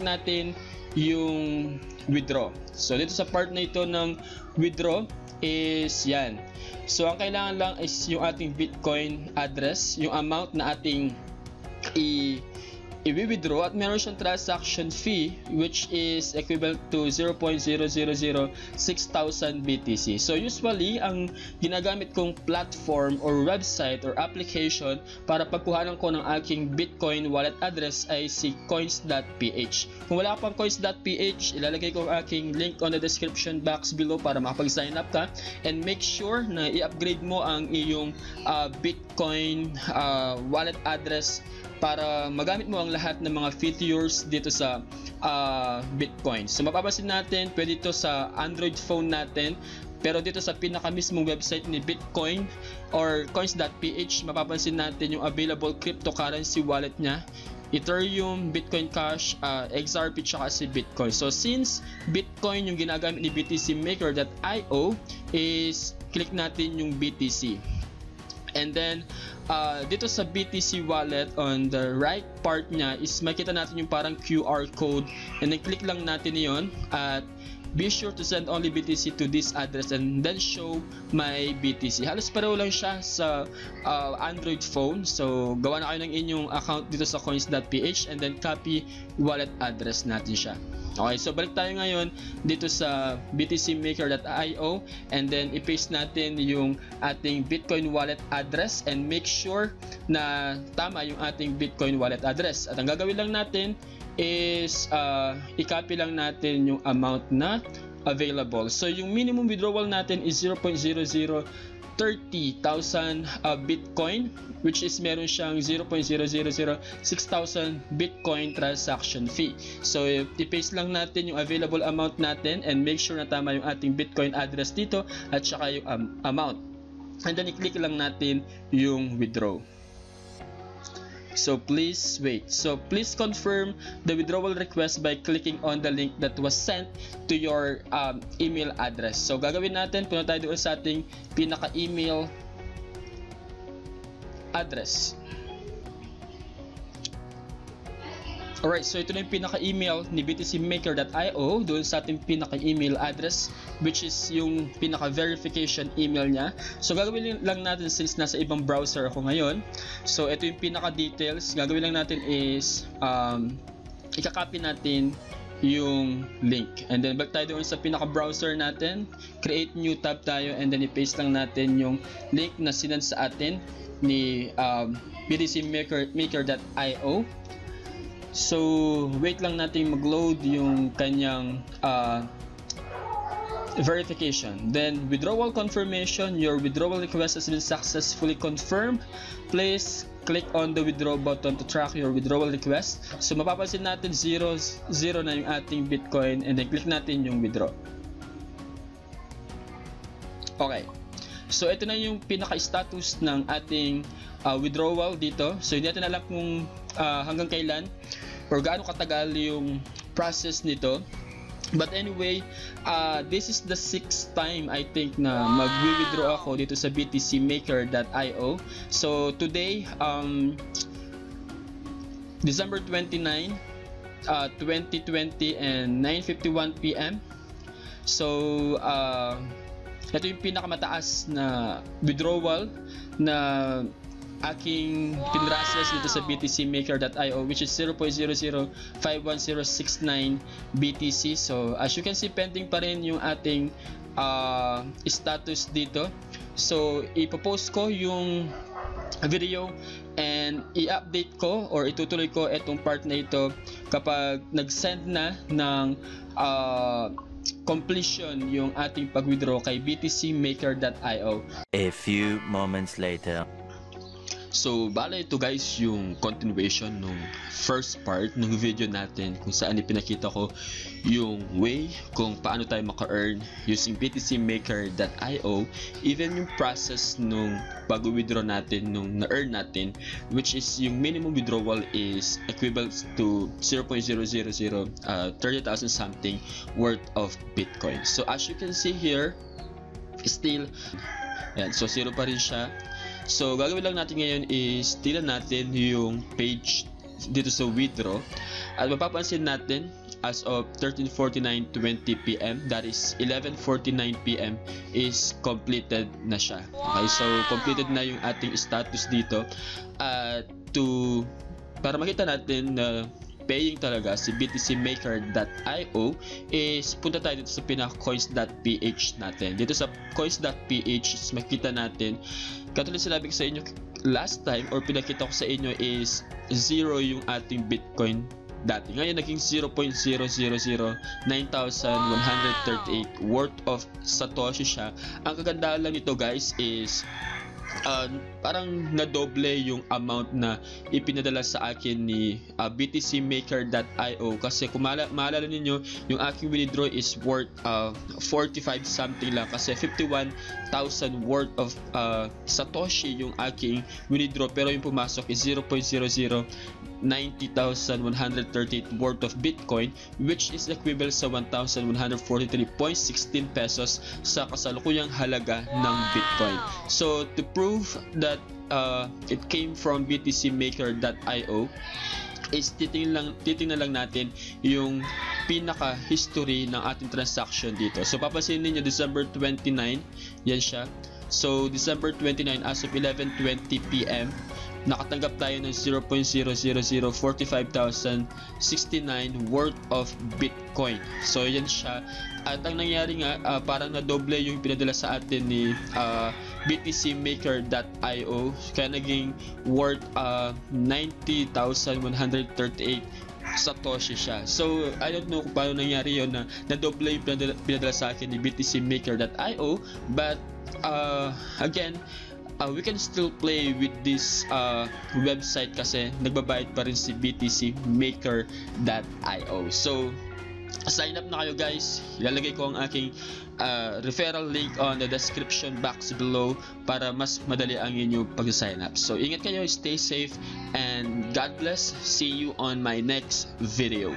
natin yung withdraw. So dito sa part na ito ng withdraw is yan. So ang kailangan lang is yung ating Bitcoin address, yung amount na ating i-withdraw, at meron siyang transaction fee which is equivalent to 0.0006,000 BTC. So usually ang ginagamit kong platform or website or application para pagkuhanan ko ng aking Bitcoin wallet address ay si coins.ph. Kung wala pang coins.ph, ilalagay ko ang aking link on the description box below para makapag-sign up ka, and make sure na i-upgrade mo ang iyong Bitcoin wallet address para magamit mo ang lahat ng mga features dito sa Bitcoin. So mapapansin natin, pwede ito sa Android phone natin, pero dito sa pinakamismong website ni Bitcoin or coins.ph, mapapansin natin yung available cryptocurrency wallet niya: Ethereum, Bitcoin Cash, XRP, tsaka si Bitcoin. So since Bitcoin yung ginagamit ni BTCmaker.io, is click natin yung BTC. And then dito sa BTC wallet, on the right part niya is makita natin yung parang QR code, and then click lang natin yon, at be sure to send only BTC to this address and then show my BTC. Halos pareho lang siya sa Android phone. So gawa na kayo ng inyong account dito sa coins.ph and then copy wallet address natin siya. Okay, so balik tayo ngayon dito sa btcmaker.io, and then i-paste natin yung ating Bitcoin wallet address, and make sure na tama yung ating Bitcoin wallet address. At ang gagawin lang natin is i-copy lang natin yung amount na available. So yung minimum withdrawal natin is 0.0030,000 Bitcoin, which is meron siyang 0.0006,000 Bitcoin transaction fee. So i-paste lang natin yung available amount natin, and make sure na tama yung ating Bitcoin address dito at saka yung amount, and then i-click lang natin yung withdraw. So please wait. So please confirm the withdrawal request by clicking on the link that was sent to your email address. So gagawin natin, punta tayo doon sa ating pinaka-email address. Alright, so ito na yung pinaka-email ni btcmaker.io, doon sa ating pinaka-email address, which is yung pinaka-verification email niya. So gagawin lang natin, since nasa ibang browser ako ngayon, so ito yung pinaka-details. Gagawin lang natin is ika-copy natin yung link, and then back tayo doon sa pinaka-browser natin, create new tab tayo, and then i-paste lang natin yung link na sinend sa atin ni btcmaker.io. So wait lang natin mag-load yung kanyang verification. Then withdrawal confirmation, your withdrawal request has been successfully confirmed. Please click on the withdraw button to track your withdrawal request. So mapapansin natin 0 na yung ating Bitcoin, and then click natin yung withdraw. Okay, so ito na yung pinaka-status ng ating withdrawal dito. So hindi natin alam kung hanggang kailan or gaano katagal yung process nito. But anyway, this is the 6th time I think na mag-withdraw ako dito sa btcmaker.io. So today, December 29, 2020 and 9:51 PM. So ito yung pinakamataas na withdrawal na aking pinrases dito sa btcmaker.io, which is 0.0051,069 BTC. So as you can see, pending pa rin yung ating status dito. So ipopost ko yung video and i-update ko or itutuloy ko itong part na ito kapag nag-send na ng completion yung ating pag-withdraw kay btcmaker.io. A few moments later. So, bale ito guys yung continuation nung first part ng video natin, kung saan ipinakita ko yung way kung paano tayo maka-earn using btcmaker.io, even yung process nung pag-withdraw natin, nung na-earn natin, which is yung minimum withdrawal is equivalent to 0.00030,000 something worth of Bitcoin. So, as you can see here, still, yan, so 0 pa rin siya. So gagawin lang natin ngayon is tilan natin yung page dito sa withdraw. At mapapansin natin as of 13:49:20 PM, that is 11:49 PM, is completed na siya. Okay, so completed na yung ating status dito. Para makita natin na paying talaga si btcmaker.io is punta tayo dito sa pinaka-coins.ph natin. Dito sa coins.ph makita natin, katulad sinabi ko sa inyo last time or pinakita ko sa inyo, is 0 yung ating Bitcoin dati. Ngayon naging 0.0009138 worth of Satoshi siya. Ang kagandahan lang nito guys is parang nadoble yung amount na ipinadala sa akin ni btcmaker.io, kasi kung maalala ninyo, yung aking withdraw is worth 45 something lang, kasi 51,000 worth of Satoshi yung aking withdraw, pero yung pumasok is 0.0090138 worth of Bitcoin, which is equivalent sa 1,143.16 pesos sa kasalukuyang halaga ng Bitcoin. So to prove that it came from btcmaker.io is titingnan lang natin yung pinaka history ng ating transaction dito. So papansin niyo December 29, yan siya. So December 29 as of 11:20 PM, nakatanggap tayo ng 0.00045,069 worth of Bitcoin. So yan siya. At ang nangyari nga, parang nadoble yung pinadala sa atin ni btcmaker.io, kaya naging worth 90,138 Satoshi siya. So I don't know kung paano nangyari yun na nadoble yung pinadala sa akin ni btcmaker.io, but again, we can still play with this website kasi nagbabayad pa rin si btcmaker.io. So sign up na kayo guys. Ilalagay ko ang aking referral link on the description box below para mas madali ang inyong pag-sign up. So ingat kayo, stay safe, and God bless. See you on my next video.